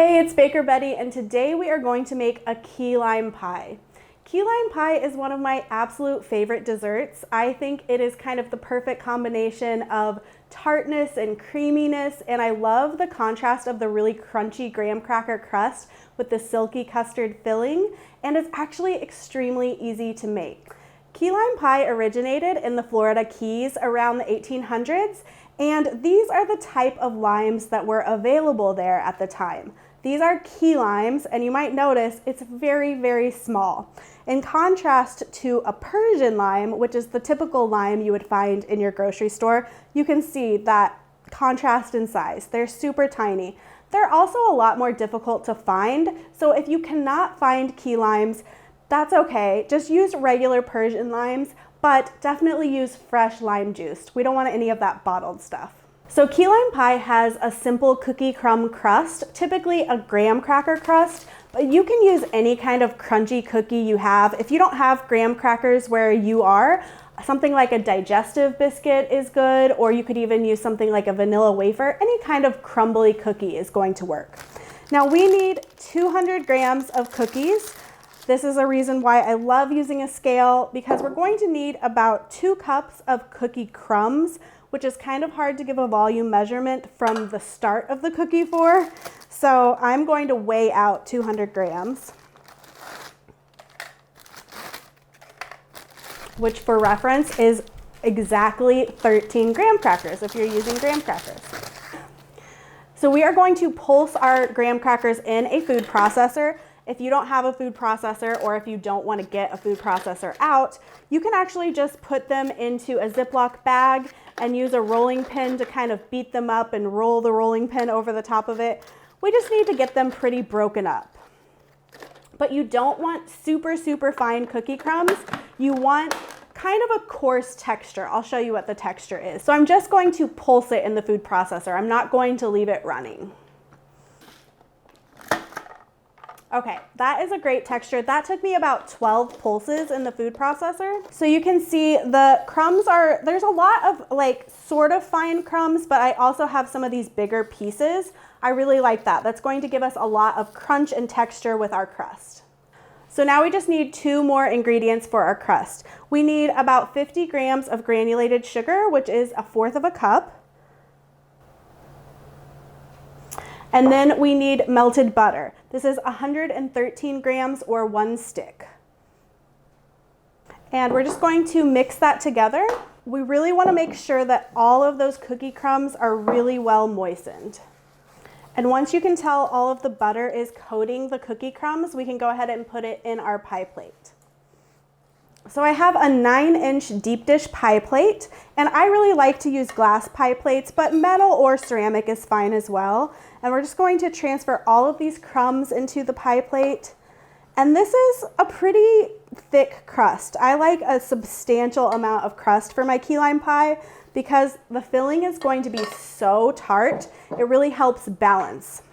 Hey, it's Baker Betty, and today we are going to make a key lime pie. Key lime pie is one of my absolute favorite desserts. I think it is kind of the perfect combination of tartness and creaminess, and I love the contrast of the really crunchy graham cracker crust with the silky custard filling, and it's actually extremely easy to make. Key lime pie originated in the Florida Keys around the 1800s, and these are the type of limes that were available there at the time. These are key limes, and you might notice it's very, very small. In contrast to a Persian lime, which is the typical lime you would find in your grocery store, you can see that contrast in size. They're super tiny. They're also a lot more difficult to find, so if you cannot find key limes, that's okay. Just use regular Persian limes, but definitely use fresh lime juice. We don't want any of that bottled stuff. So key lime pie has a simple cookie crumb crust, typically a graham cracker crust, but you can use any kind of crunchy cookie you have. If you don't have graham crackers where you are, something like a digestive biscuit is good, or you could even use something like a vanilla wafer. Any kind of crumbly cookie is going to work. Now we need 200 grams of cookies. This is a reason why I love using a scale, because we're going to need about 2 cups of cookie crumbs, which is kind of hard to give a volume measurement from the start of the cookie for. So I'm going to weigh out 200 grams, which for reference is exactly 13 graham crackers if you're using graham crackers. So we are going to pulse our graham crackers in a food processor. If you don't have a food processor, or if you don't want to get a food processor out, you can actually just put them into a Ziploc bag and use a rolling pin to kind of beat them up and roll the rolling pin over the top of it. We just need to get them pretty broken up. But you don't want super, super fine cookie crumbs. You want kind of a coarse texture. I'll show you what the texture is. So I'm just going to pulse it in the food processor. I'm not going to leave it running. Okay, that is a great texture. That took me about 12 pulses in the food processor. So you can see the crumbs there's a lot of like sort of fine crumbs, but I also have some of these bigger pieces. I really like that. That's going to give us a lot of crunch and texture with our crust. So now we just need 2 more ingredients for our crust. We need about 50 grams of granulated sugar, which is 1/4 cup. And then we need melted butter. This is 113 grams or 1 stick. And we're just going to mix that together. We really want to make sure that all of those cookie crumbs are really well moistened. And once you can tell all of the butter is coating the cookie crumbs, we can go ahead and put it in our pie plate. So I have a 9-inch deep dish pie plate, and I really like to use glass pie plates, but metal or ceramic is fine as well. And we're just going to transfer all of these crumbs into the pie plate. And this is a pretty thick crust. I like a substantial amount of crust for my key lime pie because the filling is going to be so tart. It really helps balance.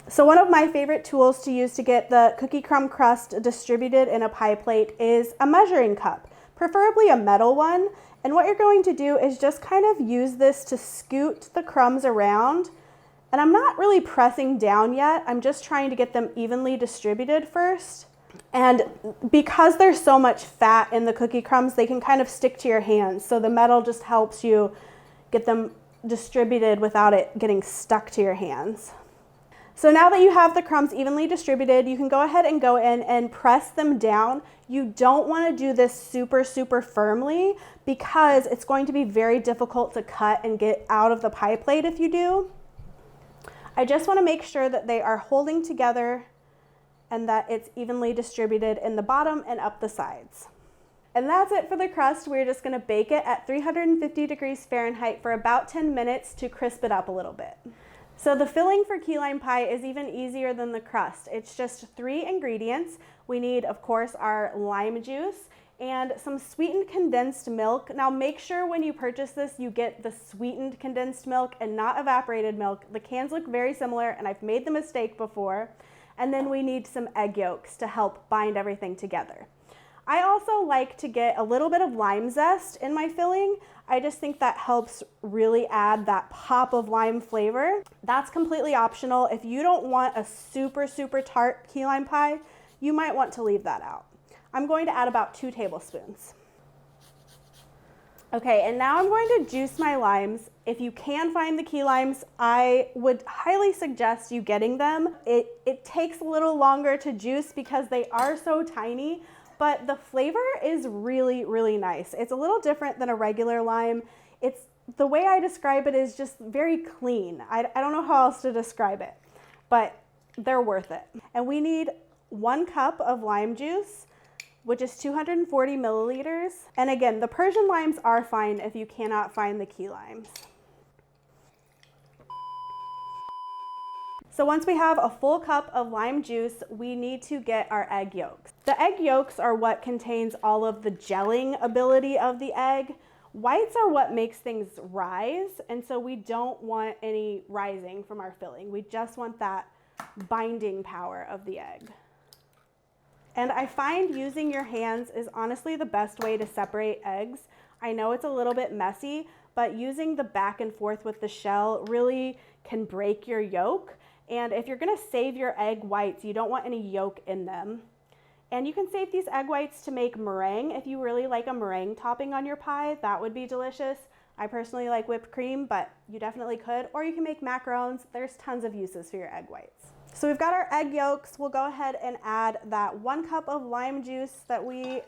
So one of my favorite tools to use to get the cookie crumb crust distributed in a pie plate is a measuring cup, preferably a metal one. And what you're going to do is just kind of use this to scoot the crumbs around. And I'm not really pressing down yet. I'm just trying to get them evenly distributed first. And because there's so much fat in the cookie crumbs, they can kind of stick to your hands. So the metal just helps you get them distributed without it getting stuck to your hands. So now that you have the crumbs evenly distributed, you can go ahead and go in and press them down. You don't want to do this super, super firmly because it's going to be very difficult to cut and get out of the pie plate if you do. I just want to make sure that they are holding together and that it's evenly distributed in the bottom and up the sides. And that's it for the crust. We're just going to bake it at 350 degrees Fahrenheit for about 10 minutes to crisp it up a little bit. So the filling for key lime pie is even easier than the crust. It's just 3 ingredients. We need, of course, our lime juice and some sweetened condensed milk. Now make sure when you purchase this, you get the sweetened condensed milk and not evaporated milk. The cans look very similar, and I've made the mistake before. And then we need some egg yolks to help bind everything together. I also like to get a little bit of lime zest in my filling. I just think that helps really add that pop of lime flavor. That's completely optional. If you don't want a super, super tart key lime pie, you might want to leave that out. I'm going to add about 2 tablespoons. Okay, and now I'm going to juice my limes. If you can find the key limes, I would highly suggest you getting them. It takes a little longer to juice because they are so tiny, but the flavor is really, really nice. It's a little different than a regular lime. The way I describe it is just very clean. I don't know how else to describe it, but they're worth it. And we need 1 cup of lime juice, which is 240 milliliters. And again, the Persian limes are fine if you cannot find the key limes. So once we have a full cup of lime juice, we need to get our egg yolks. The egg yolks are what contains all of the gelling ability of the egg. Whites are what makes things rise, and so we don't want any rising from our filling. We just want that binding power of the egg. And I find using your hands is honestly the best way to separate eggs. I know it's a little bit messy, but using the back and forth with the shell really can break your yolk. And if you're gonna save your egg whites, you don't want any yolk in them. And you can save these egg whites to make meringue. If you really like a meringue topping on your pie, that would be delicious. I personally like whipped cream, but you definitely could. Or you can make macarons. There's tons of uses for your egg whites. So we've got our egg yolks. We'll go ahead and add that 1 cup of lime juice that we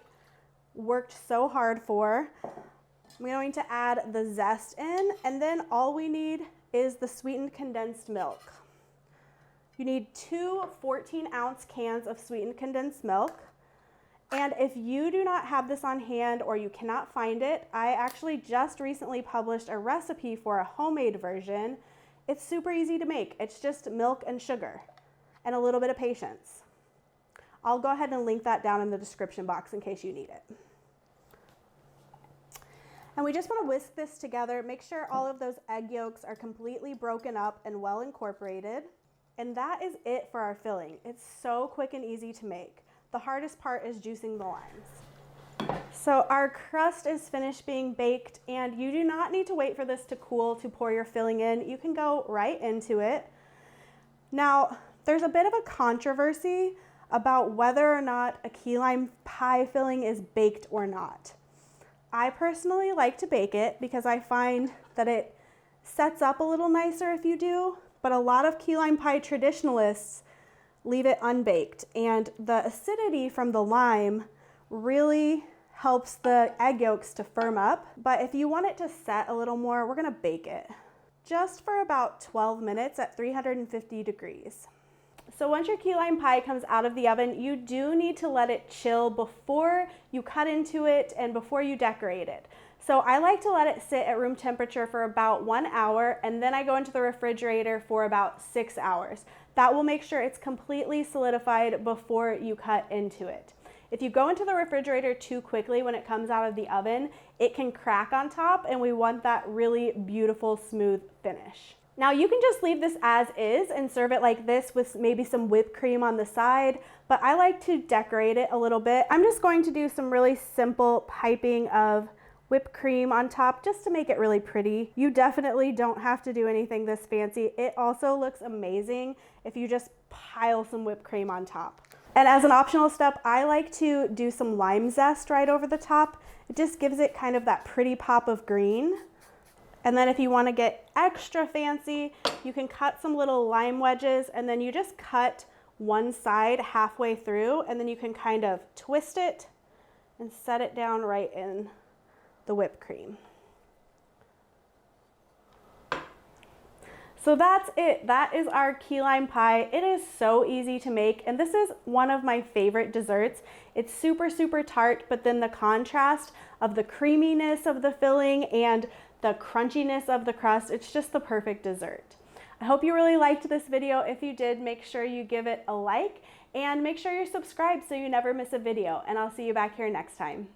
worked so hard for. I'm going to add the zest in, and then all we need is the sweetened condensed milk. You need 2 14-ounce cans of sweetened condensed milk. And if you do not have this on hand or you cannot find it, I actually just recently published a recipe for a homemade version. It's super easy to make. It's just milk and sugar and a little bit of patience. I'll go ahead and link that down in the description box in case you need it. And we just want to whisk this together. Make sure all of those egg yolks are completely broken up and well incorporated. And that is it for our filling. It's so quick and easy to make. The hardest part is juicing the limes. So our crust is finished being baked, and you do not need to wait for this to cool to pour your filling in. You can go right into it. Now, there's a bit of a controversy about whether or not a key lime pie filling is baked or not. I personally like to bake it because I find that it sets up a little nicer if you do, but a lot of key lime pie traditionalists leave it unbaked, and the acidity from the lime really helps the egg yolks to firm up. But if you want it to set a little more, we're gonna bake it just for about 12 minutes at 350 degrees. So once your key lime pie comes out of the oven, you do need to let it chill before you cut into it and before you decorate it. So I like to let it sit at room temperature for about 1 hour, and then I go into the refrigerator for about 6 hours. That will make sure it's completely solidified before you cut into it. If you go into the refrigerator too quickly when it comes out of the oven, it can crack on top, and we want that really beautiful, smooth finish. Now you can just leave this as is and serve it like this with maybe some whipped cream on the side, but I like to decorate it a little bit. I'm just going to do some really simple piping of whipped cream on top just to make it really pretty. You definitely don't have to do anything this fancy. It also looks amazing if you just pile some whipped cream on top. And as an optional step, I like to do some lime zest right over the top. It just gives it kind of that pretty pop of green. And then if you want to get extra fancy, you can cut some little lime wedges, and then you just cut one side halfway through, and then you can kind of twist it and set it down right in the whipped cream. So that's it. That is our key lime pie. It is so easy to make, and this is one of my favorite desserts. It's super, super tart, but then the contrast of the creaminess of the filling and the crunchiness of the crust, it's just the perfect dessert. I hope you really liked this video. If you did, make sure you give it a like and make sure you're subscribed so you never miss a video, and I'll see you back here next time.